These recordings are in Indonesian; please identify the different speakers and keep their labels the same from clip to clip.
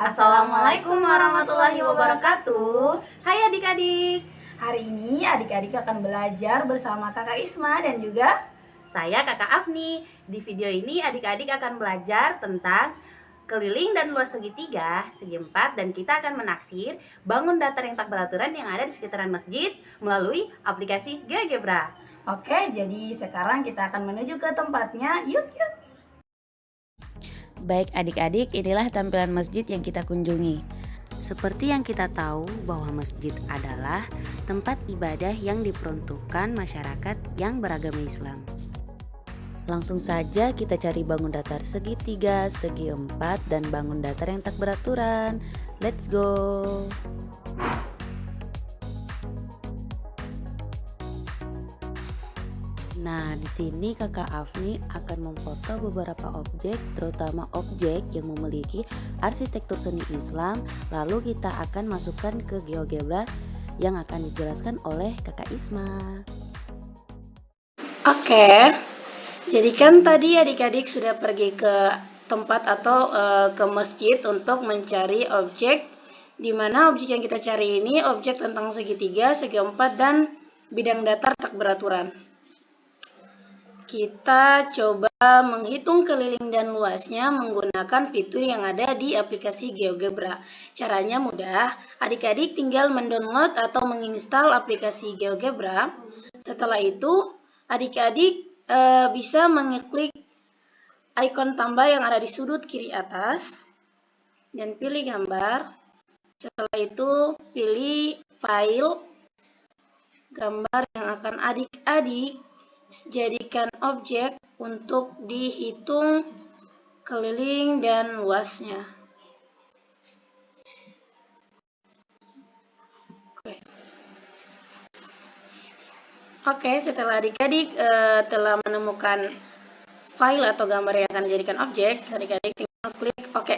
Speaker 1: Assalamualaikum warahmatullahi wabarakatuh. Hai adik-adik. Hari ini adik-adik akan belajar bersama Kakak Isma dan juga
Speaker 2: saya Kakak Afni. Di video ini adik-adik akan belajar tentang keliling dan luas segitiga, segi empat, dan kita akan menaksir bangun datar yang tak beraturan yang ada di sekitaran masjid melalui aplikasi GeoGebra.
Speaker 1: Oke, jadi sekarang kita akan menuju ke tempatnya. Yuk.
Speaker 3: Baik adik-adik, inilah tampilan masjid yang kita kunjungi.
Speaker 2: Seperti yang kita tahu bahwa masjid adalah tempat ibadah yang diperuntukkan masyarakat yang beragama Islam.
Speaker 3: Langsung saja kita cari bangun datar segitiga, segi empat, dan bangun datar yang tak beraturan. Let's go! Nah, di sini Kakak Afni akan memfoto beberapa objek, terutama objek yang memiliki arsitektur seni Islam. Lalu kita akan masukkan ke GeoGebra yang akan dijelaskan oleh Kakak Isma.
Speaker 1: Oke, jadi kan tadi adik-adik sudah pergi ke tempat atau ke masjid untuk mencari objek, di mana objek yang kita cari ini objek tentang segitiga, segi empat, dan bidang datar tak beraturan. Kita coba menghitung keliling dan luasnya menggunakan fitur yang ada di aplikasi GeoGebra. Caranya mudah, adik-adik tinggal mendownload atau menginstal aplikasi GeoGebra. Setelah itu, adik-adik bisa mengeklik ikon tambah yang ada di sudut kiri atas dan pilih gambar. Setelah itu, pilih file gambar yang akan adik-adik jadikan objek untuk dihitung keliling dan luasnya. Oke, setelah adik-adik telah menemukan file atau gambar yang akan dijadikan objek, adik-adik tinggal klik OK.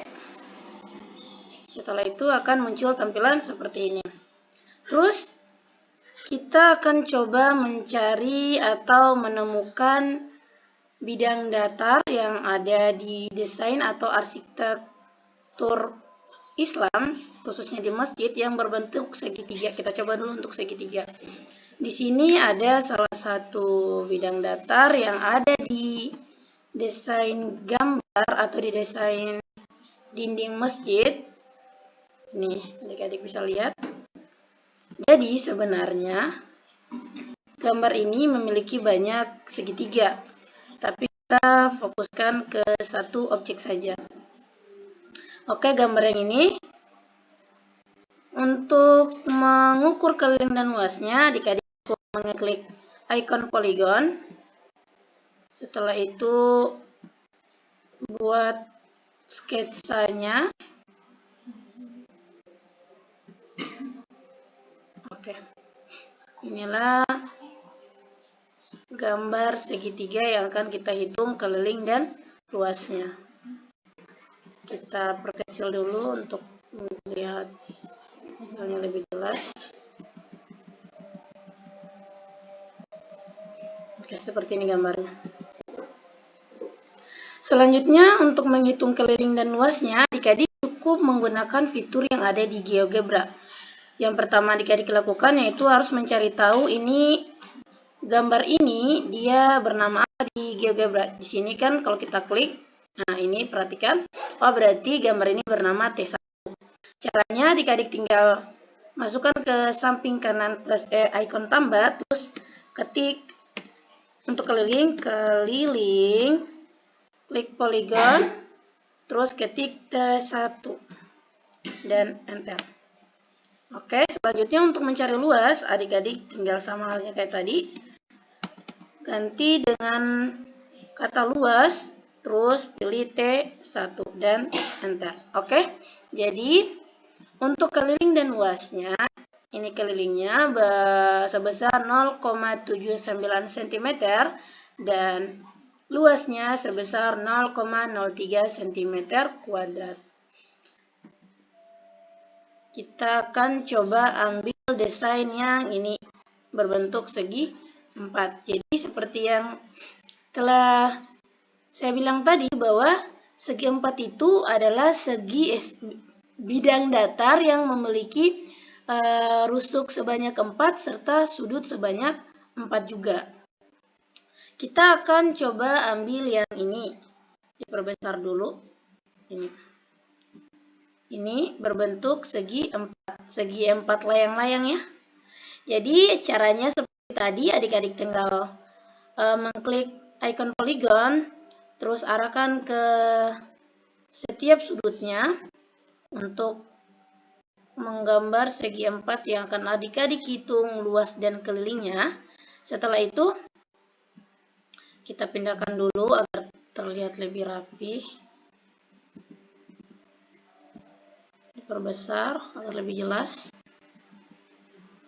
Speaker 1: Setelah itu akan muncul tampilan seperti ini. Terus kita akan coba mencari atau menemukan bidang datar yang ada di desain atau arsitektur Islam, khususnya di masjid yang berbentuk segitiga. Kita coba dulu untuk segitiga. Di sini ada salah satu bidang datar yang ada di desain gambar atau di desain dinding masjid. Nih, adik-adik bisa lihat. Jadi sebenarnya gambar ini memiliki banyak segitiga, tapi kita fokuskan ke satu objek saja. Oke, gambar yang ini untuk mengukur keliling dan luasnya, adik-adik mengeklik ikon poligon. Setelah itu buat sketsanya. Oke, inilah gambar segitiga yang akan kita hitung keliling dan luasnya. Kita perkecil dulu untuk melihat hasilnya lebih jelas. Oke, seperti ini gambarnya. Selanjutnya, untuk menghitung keliling dan luasnya, adik-adik cukup menggunakan fitur yang ada di GeoGebra. Yang pertama adik-adik lakukan yaitu harus mencari tahu ini gambar ini dia bernama apa di GeoGebra. Di sini kan kalau kita klik, nah ini perhatikan, oh berarti gambar ini bernama T1. Caranya adik-adik tinggal masukkan ke samping kanan plus ikon tambah, terus ketik untuk keliling, klik poligon, terus ketik T1 dan enter. Oke, selanjutnya untuk mencari luas, adik-adik tinggal sama halnya kayak tadi. Ganti dengan kata luas, terus pilih T1 dan enter. Oke, jadi untuk keliling dan luasnya, ini kelilingnya sebesar 0,79 cm dan luasnya sebesar 0,03 cm kuadrat. Kita akan coba ambil desain yang ini berbentuk segi empat. Jadi seperti yang telah saya bilang tadi bahwa segi empat itu adalah segi bidang datar yang memiliki rusuk sebanyak 4 serta sudut sebanyak 4 juga. Kita akan coba ambil yang ini. Diperbesar dulu. Ini berbentuk segi 4. Segi 4 layang-layang ya. Jadi caranya seperti tadi, adik-adik tinggal mengklik icon poligon, terus arahkan ke setiap sudutnya untuk menggambar segi 4 yang akan adik-adik hitung luas dan kelilingnya. Setelah itu kita pindahkan dulu agar terlihat lebih rapi. Diperbesar agar lebih jelas.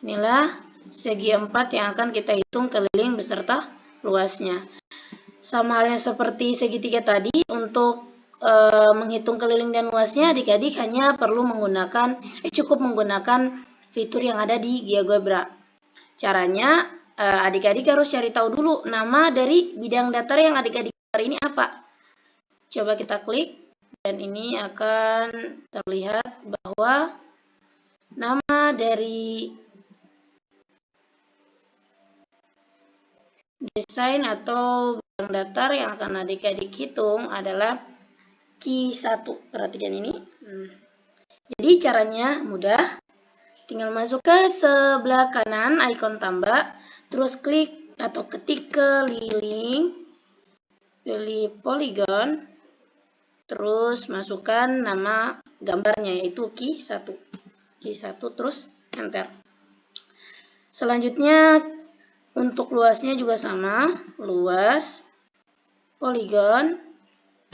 Speaker 1: Inilah segi 4 yang akan kita hitung keliling beserta luasnya. Sama halnya seperti segitiga tadi, untuk menghitung keliling dan luasnya, adik-adik hanya perlu menggunakan cukup menggunakan fitur yang ada di GeoGebra. Caranya, adik-adik harus cari tahu dulu nama dari bidang datar yang adik-adik cari ini apa. Coba kita klik, dan ini akan terlihat bahwa nama dari desain atau bidang datar yang akan adik-adik hitung adalah Q1. Perhatikan ini. Jadi caranya mudah. Tinggal masuk ke sebelah kanan icon tambah, terus klik atau ketik keliling, pilih poligon, terus masukkan nama gambarnya yaitu Q1. Q1 terus enter. Selanjutnya untuk luasnya juga sama, luas poligon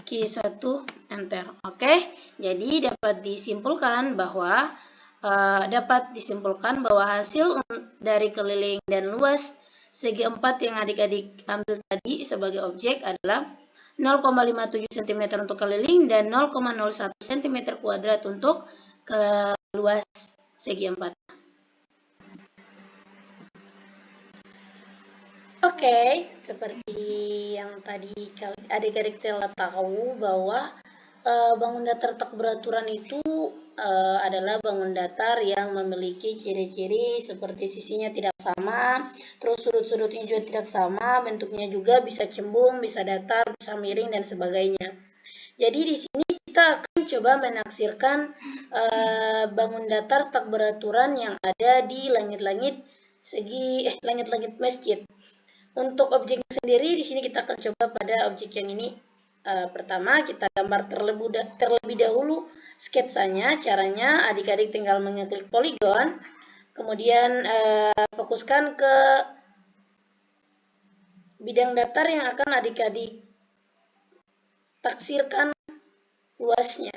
Speaker 1: Q1 enter. Oke, jadi dapat disimpulkan bahwa hasil dari keliling dan luas segi 4 yang adik-adik ambil tadi sebagai objek adalah 0,57 cm untuk keliling dan 0,01 cm kuadrat untuk luas segi 4. Oke, seperti yang tadi adik-adik telah tahu bahwa bangun datar tak beraturan itu adalah bangun datar yang memiliki ciri-ciri seperti sisinya tidak sama, terus sudut-sudutnya juga tidak sama, bentuknya juga bisa cembung, bisa datar, bisa miring, dan sebagainya. Jadi di sini kita akan coba menaksirkan bangun datar tak beraturan yang ada di langit-langit langit-langit masjid. Untuk objeknya sendiri di sini kita akan coba pada objek yang ini. Pertama kita gambar terlebih dahulu sketsanya. Caranya adik-adik tinggal mengeklik poligon, kemudian fokuskan ke bidang datar yang akan adik-adik taksirkan luasnya,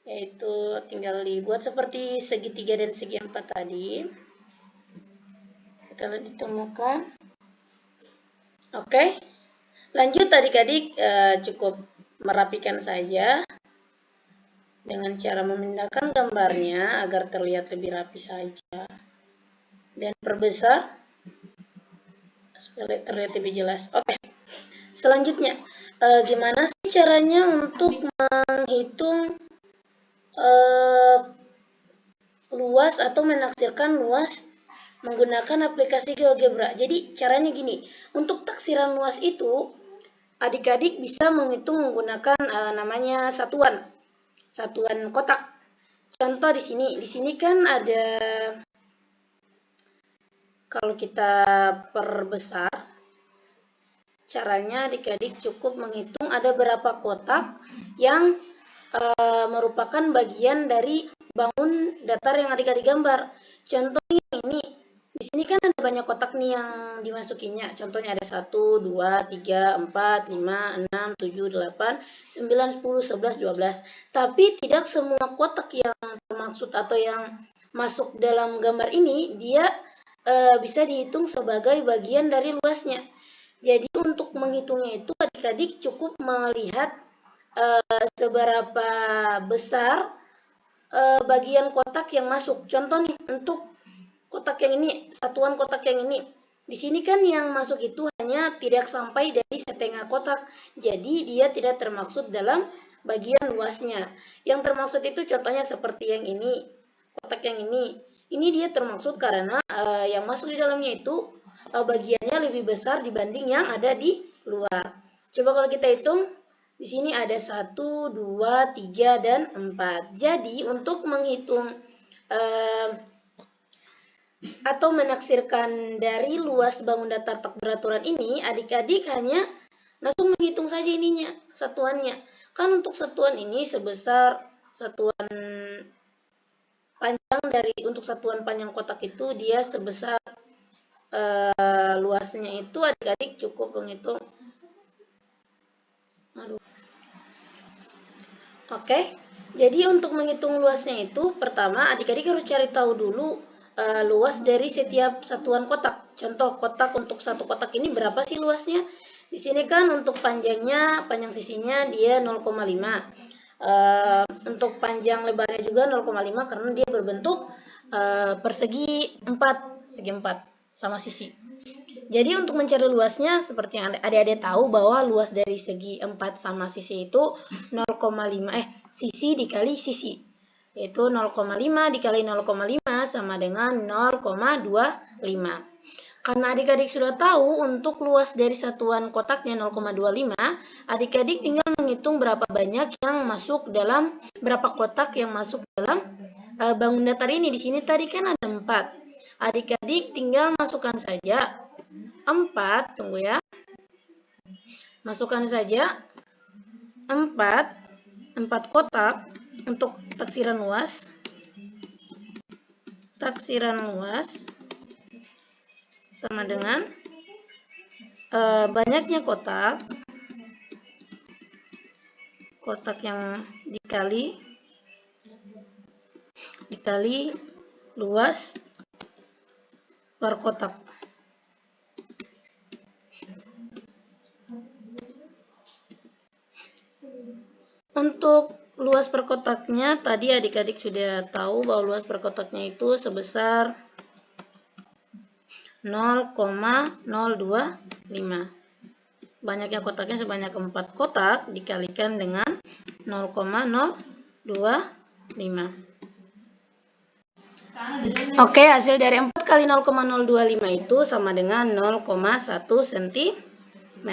Speaker 1: yaitu tinggal dibuat seperti segitiga dan segi 4 tadi. Setelah ditemukan, oke, lanjut adik-adik cukup merapikan saja dengan cara memindahkan gambarnya agar terlihat lebih rapi saja dan perbesar supaya terlihat lebih jelas. Oke, selanjutnya gimana sih caranya untuk menghitung luas atau menaksirkan luas menggunakan aplikasi GeoGebra? Jadi caranya gini, untuk taksiran luas itu adik-adik bisa menghitung menggunakan namanya satuan kotak. Contoh di sini kan ada, kalau kita perbesar, caranya adik-adik cukup menghitung ada berapa kotak yang merupakan bagian dari bangun datar yang adik-adik gambar. Contohnya ini, di sini kan ada banyak kotak nih yang dimasukinya. Contohnya ada 1, 2, 3, 4, 5, 6, 7, 8, 9, 10, 11, 12. Tapi tidak semua kotak yang termaksud atau yang masuk dalam gambar ini dia bisa dihitung sebagai bagian dari luasnya. Jadi untuk menghitungnya itu adik-adik cukup melihat seberapa besar bagian kotak yang masuk. Contoh nih, untuk kotak yang ini, satuan kotak yang ini, di sini kan yang masuk itu hanya tidak sampai dari setengah kotak, jadi dia tidak termaksud dalam bagian luasnya. Yang termaksud itu contohnya seperti yang ini, kotak yang ini. Ini dia termaksud karena yang masuk di dalamnya itu bagiannya lebih besar dibanding yang ada di luar. Coba kalau kita hitung, di sini ada 1, 2, 3, dan 4. Jadi untuk menghitung atau menaksirkan dari luas bangun datar tak beraturan ini, adik-adik hanya langsung menghitung saja ininya, satuannya. Kan untuk satuan ini sebesar satuan panjang untuk satuan panjang kotak itu dia sebesar luasnya itu adik-adik cukup menghitung. Oke, jadi untuk menghitung luasnya itu pertama adik-adik harus cari tahu dulu luas dari setiap satuan kotak. Contoh kotak untuk satu kotak ini berapa sih luasnya? Di sini kan untuk panjangnya, panjang sisinya dia 0,5. Untuk panjang lebarnya juga 0,5 karena dia berbentuk persegi 4, segi 4 sama sisi. Jadi untuk mencari luasnya seperti yang adik-adik tahu bahwa luas dari segi 4 sama sisi itu 0,5 sisi dikali sisi. Yaitu 0,5 dikali 0,5 sama dengan 0,25. Karena adik-adik sudah tahu untuk luas dari satuan kotaknya 0,25, adik-adik tinggal menghitung berapa banyak yang masuk dalam, berapa kotak yang masuk dalam bangun datar ini. Di sini tadi kan ada 4. Adik-adik tinggal masukkan saja 4, tunggu ya. Masukkan saja 4 kotak untuk taksiran luas. Taksiran luas sama dengan banyaknya kotak yang dikali luas per kotak. Untuk luas per kotaknya tadi adik-adik sudah tahu bahwa luas per kotaknya itu sebesar 0,025. Banyaknya kotaknya sebanyak 4 kotak dikalikan dengan 0,025. Oke, hasil dari 4 kali 0,025 itu sama dengan 0,1 cm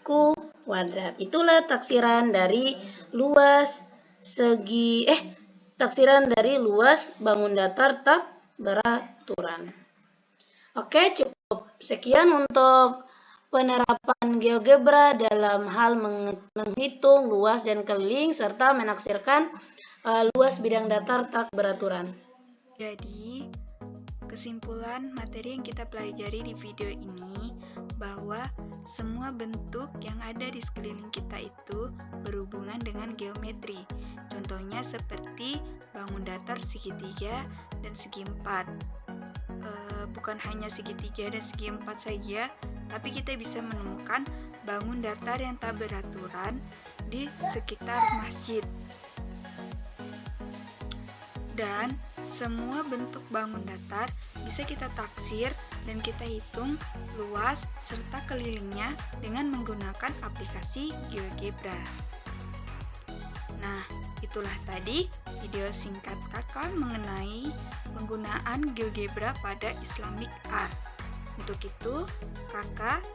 Speaker 1: kuadrat. Itulah taksiran dari luas taksiran dari luas bangun datar tak beraturan. Oke, cukup sekian untuk penerapan GeoGebra dalam hal menghitung luas dan keliling serta menaksirkan luas bidang datar tak beraturan.
Speaker 4: Jadi, kesimpulan materi yang kita pelajari di video ini bahwa semua bentuk yang ada di sekeliling kita itu berhubungan dengan geometri. Contohnya seperti bangun datar segitiga dan segi 4. Bukan hanya segitiga dan segi 4 saja, tapi kita bisa menemukan bangun datar yang tak beraturan di sekitar masjid. Dan semua bentuk bangun datar bisa kita taksir dan kita hitung luas serta kelilingnya dengan menggunakan aplikasi GeoGebra. Nah, itulah tadi video singkat kakak mengenai penggunaan GeoGebra pada Islamic Art. Untuk itu, kakak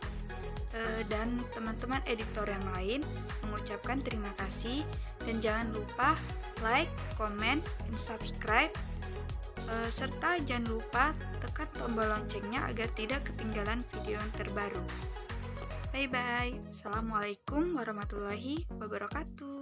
Speaker 4: dan teman-teman editor yang lain mengucapkan terima kasih dan jangan lupa like, comment, dan subscribe serta jangan lupa tekan tombol loncengnya agar tidak ketinggalan video yang terbaru. Bye bye. Assalamualaikum warahmatullahi wabarakatuh.